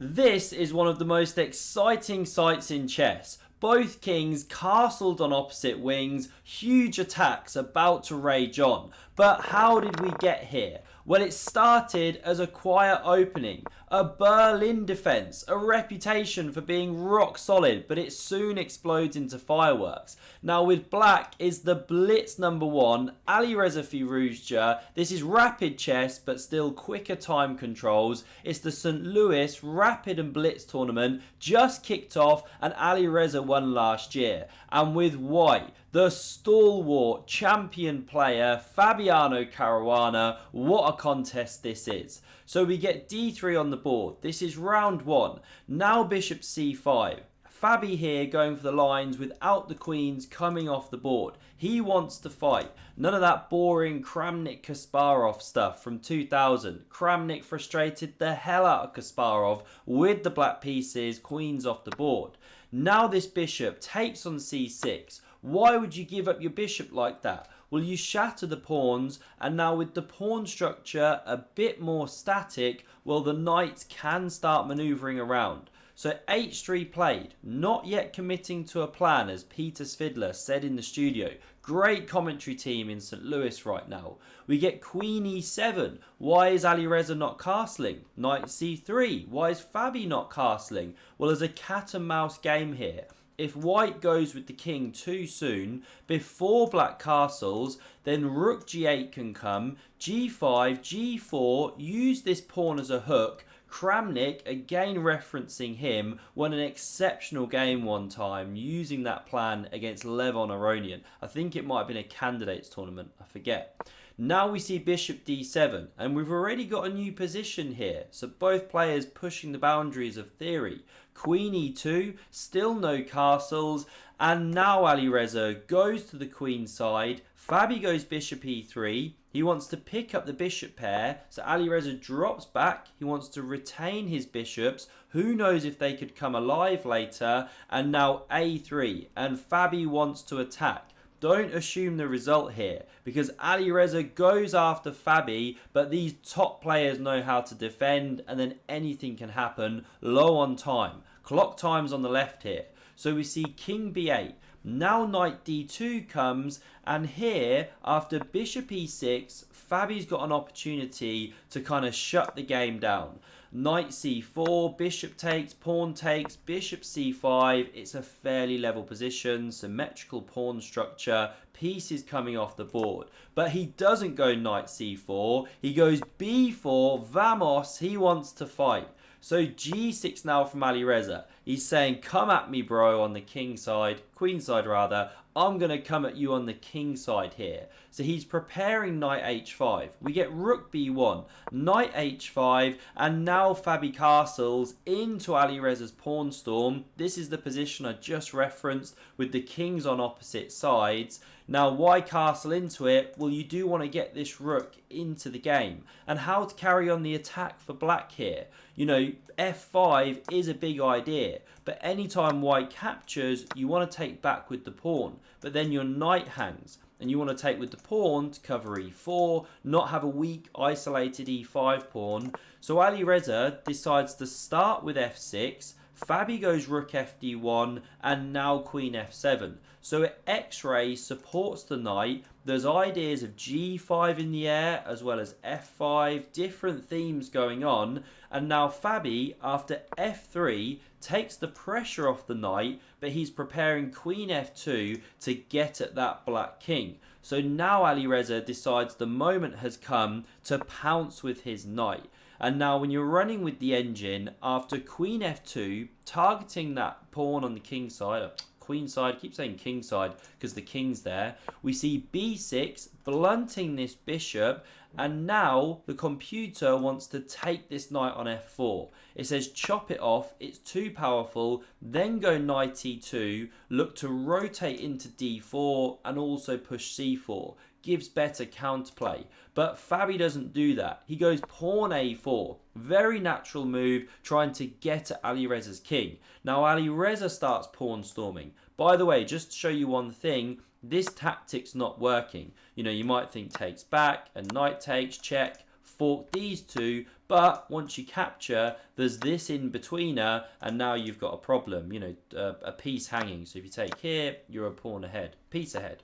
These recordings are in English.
This is one of the most exciting sights in chess. Both kings castled on opposite wings, huge attacks about to rage on. But how did we get here? Well, it started as a quiet opening, a Berlin defense, a reputation for being rock solid, but it soon explodes into fireworks. Now with black is the Blitz #1, Alireza Firouzja. This is rapid chess, but still quicker time controls. It's the St. Louis Rapid and Blitz tournament, just kicked off, and Alireza won last year. And with white, the stalwart champion player Fabiano Caruana. What a contest this is. So we get d3 on the board. This is round one. Now bishop c5. Fabi here going for the lines without the queens coming off the board. He wants to fight. None of that boring Kramnik-Kasparov stuff from 2000. Kramnik frustrated the hell out of Kasparov with the black pieces, queens off the board. Now this bishop takes on c6. Why would you give up your bishop like that? Well, you shatter the pawns, and now with the pawn structure a bit more static, well, the knights can start manoeuvring around. So h3 played, not yet committing to a plan, as Peter Svidler said in the studio. Great commentary team in St. Louis right now. We get queen e7. Why is Alireza not castling? Knight c3. Why is Fabi not castling? Well, there's a cat and mouse game here. If white goes with the king too soon, before black castles, then rook g8 can come, g5, g4, use this pawn as a hook. Kramnik, again referencing him, won an exceptional game one time using that plan against Levon Aronian. I think it might have been a candidates tournament, I forget. Now we see bishop d7, and we've already got a new position here, so both players pushing the boundaries of theory. Queen e2, still no castles, and now Alireza goes to the queen side. Fabi goes bishop e3. He wants to pick up the bishop pair, so Alireza drops back. He wants to retain his bishops. Who knows if they could come alive later, and now a3, and Fabi wants to attack. Don't assume the result here, because Alireza goes after Fabi, but these top players know how to defend, and then anything can happen. Low on time. Clock time's on the left here. So we see king b8. Now knight d2 comes, and here, after bishop e6, Fabi's got an opportunity to kind of shut the game down. Knight c4, bishop takes, pawn takes, bishop c5. It's a fairly level position, symmetrical pawn structure, pieces coming off the board. But he doesn't go knight c4, he goes b4, vamos, he wants to fight. So g6 now from Alireza. He's saying, come at me, bro, on the king side, queen side rather. I'm going to come at you on the king side here. So he's preparing knight h5. We get rook b1, knight h5, and now Fabi castles into Alireza's pawn storm. This is the position I just referenced with the kings on opposite sides. Now, why castle into it? Well, you do want to get this rook into the game. And how to carry on the attack for black here? You know, f5 is a big idea, but anytime white captures, you want to take back with the pawn, but then your knight hangs, and you want to take with the pawn to cover e4, not have a weak, isolated e5 pawn. So Alireza decides to start with f6, Fabi goes rook fd1, and now queen f7. So X-ray supports the knight. There's ideas of g5 in the air as well as f5, different themes going on. And now Fabi, after f3, takes the pressure off the knight, but he's preparing queen f2 to get at that black king. So now Alireza decides the moment has come to pounce with his knight. And now when you're running with the engine, after queen f2, targeting that pawn on the king side, queen side, I keep saying king side because the king's there, we see b6, blunting this bishop, and now the computer wants to take this knight on f4. It says chop it off, it's too powerful, then go knight e2, look to rotate into d4 and also push c4. Gives better counterplay. But Fabi doesn't do that. He goes pawn a4. Very natural move, trying to get at Alireza's king. Now Alireza starts pawn storming. By the way, just to show you one thing, this tactic's not working. You know, you might think takes back, and knight takes, check, fork these two, but once you capture, there's this in between her, and now you've got a problem, you know, a piece hanging. So if you take here, you're a pawn ahead, piece ahead.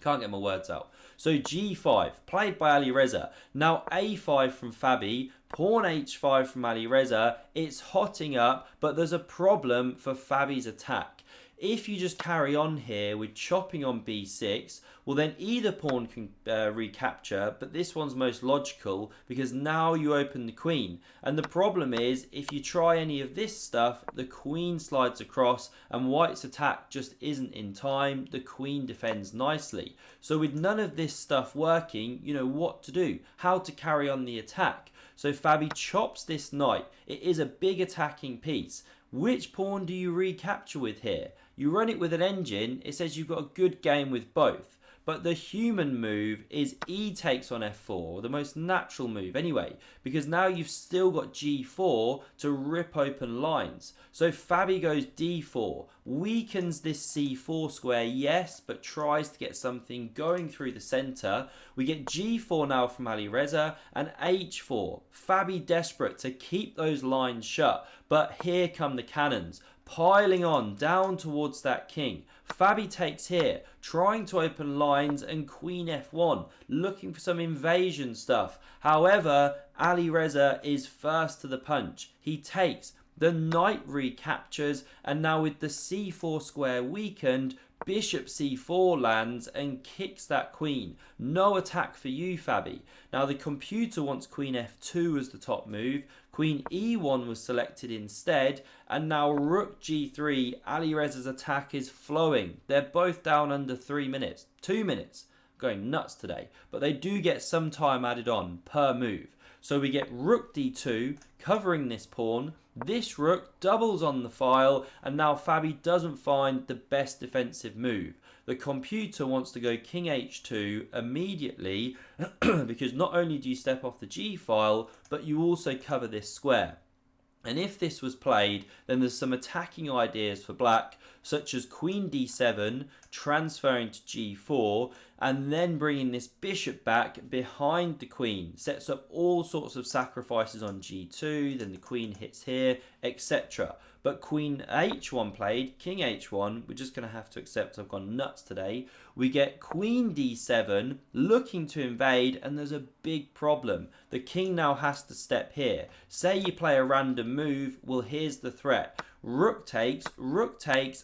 Can't get my words out. So g5, played by Alireza. Now a5 from Fabi, pawn h5 from Alireza. It's hotting up, but there's a problem for Fabi's attack. If you just carry on here with chopping on b6, well then either pawn can recapture, but this one's most logical because now you open the queen. And the problem is, if you try any of this stuff, the queen slides across and white's attack just isn't in time. The queen defends nicely. So with none of this stuff working, you know what to do, how to carry on the attack. So Fabi chops this knight. It is a big attacking piece. Which pawn do you recapture with here? You run it with an engine, it says you've got a good game with both. But the human move is e takes on f4, the most natural move anyway, because now you've still got g4 to rip open lines. So Fabi goes d4, weakens this c4 square, yes, but tries to get something going through the centre. We get g4 now from Alireza and h4. Fabi desperate to keep those lines shut, but here come the cannons, piling on down towards that king. Fabi takes here, trying to open lines, and queen f1, looking for some invasion stuff. However, Alireza is first to the punch. He takes, the knight recaptures, and now with the c4 square weakened, bishop c4 lands and kicks that queen. No attack for you, Fabi. Now the computer wants queen f2 as the top move. Queen e1 was selected instead, and now rook g3. Alireza's attack is flowing. They're both down under 3 minutes. 2 minutes. Going nuts today. But they do get some time added on per move. So we get rook d2, covering this pawn. This rook doubles on the file, and now Fabi doesn't find the best defensive move. The computer wants to go king h2 immediately because not only do you step off the g file, but you also cover this square. And if this was played, then there's some attacking ideas for black, such as queen d7, transferring to g4, and then bringing this bishop back behind the queen. Sets up all sorts of sacrifices on g2, then the queen hits here, etc. But queen h1 played, king h1, we're just going to have to accept I've gone nuts today. We get queen d7, looking to invade, and there's a big problem. The king now has to step here. Say you play a random move, well here's the threat. Rook takes,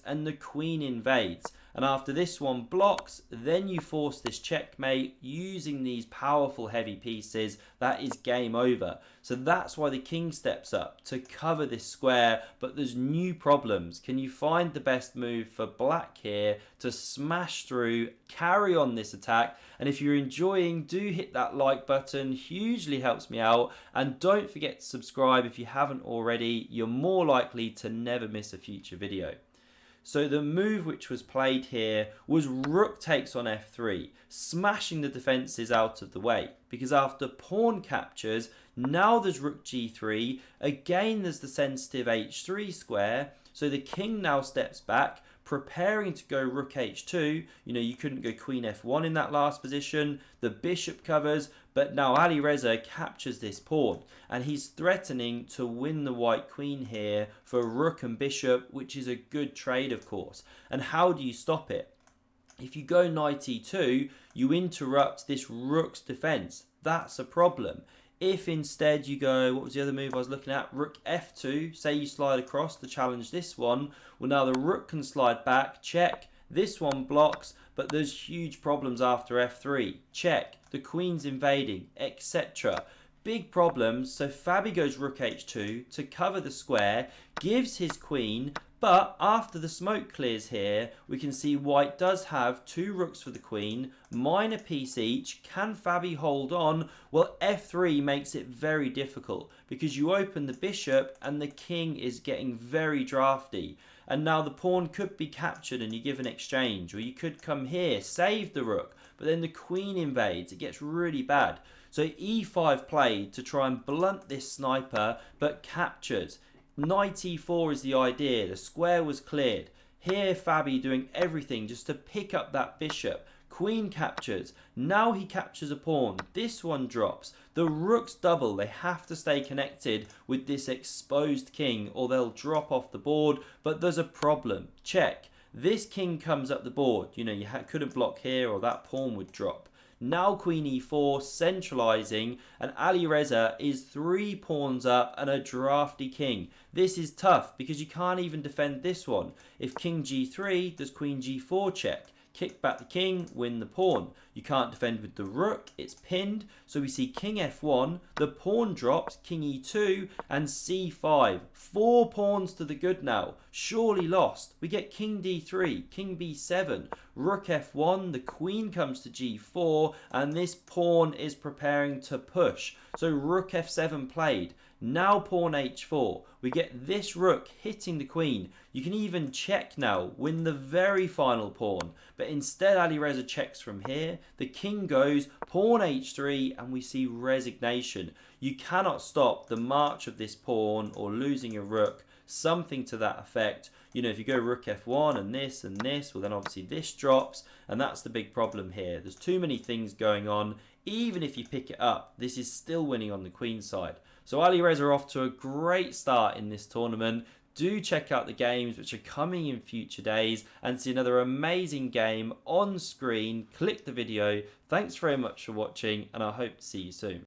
and the queen invades. And after this one blocks, then you force this checkmate using these powerful heavy pieces. That is game over. So that's why the king steps up to cover this square, but there's new problems. Can you find the best move for black here to smash through, carry on this attack? And if you're enjoying, do hit that like button, hugely helps me out. And don't forget to subscribe if you haven't already. You're more likely to never miss a future video. So the move which was played here was rook takes on f3, smashing the defences out of the way. Because after pawn captures, now there's rook g3, again there's the sensitive h3 square, so the king now steps back, preparing to go rook h2. You know, you couldn't go queen f1 in that last position. The bishop covers, but now Alireza captures this pawn, and he's threatening to win the white queen here for rook and bishop, which is a good trade, of course. And how do you stop it? If you go knight e2, you interrupt this rook's defense. That's a problem. If instead you go, what was the other move I was looking at? Rook f2, say you slide across to challenge this one. Well, now the rook can slide back, check. This one blocks, but there's huge problems after f3. Check. The queen's invading, etc. Big problems, so Fabi goes rook h2 to cover the square, gives his queen, but after the smoke clears here, we can see white does have two rooks for the queen, minor piece each. Can Fabi hold on? Well, f3 makes it very difficult because you open the bishop and the king is getting very drafty. And now the pawn could be captured and you give an exchange, or you could come here, save the rook, but then the queen invades. It gets really bad. So e5 played to try and blunt this sniper, but captures. Knight e4 is the idea. The square was cleared. Here Fabi doing everything just to pick up that bishop. Queen captures. Now he captures a pawn. This one drops. The rooks double. They have to stay connected with this exposed king or they'll drop off the board. But there's a problem. Check. This king comes up the board. You know, you couldn't block here or that pawn would drop. Now Queen e4, centralising, and Alireza is 3 pawns up and a drafty king. This is tough because you can't even defend this one. If King g3, does Queen g4 check? Kick back the king, win the pawn. You can't defend with the rook, it's pinned. So we see King f1, the pawn drops, King e2, and c5. 4 pawns to the good now. Surely lost. We get King d3, King b7, Rook f1, the Queen comes to g4, and this pawn is preparing to push. So Rook f7 played. Now Pawn h4. We get this rook hitting the Queen. You can even check now, win the very final pawn. But instead Alireza checks from here. The King goes, Pawn h3, and we see resignation. You cannot stop the march of this pawn or losing a rook. Something to that effect. You know, if you go Rook f1 and this, well then obviously this drops. And that's the big problem here. There's too many things going on. Even if you pick it up, this is still winning on the Queen side. So Alireza off to a great start in this tournament. Do check out the games which are coming in future days and see another amazing game on screen. Click the video. Thanks very much for watching and I hope to see you soon.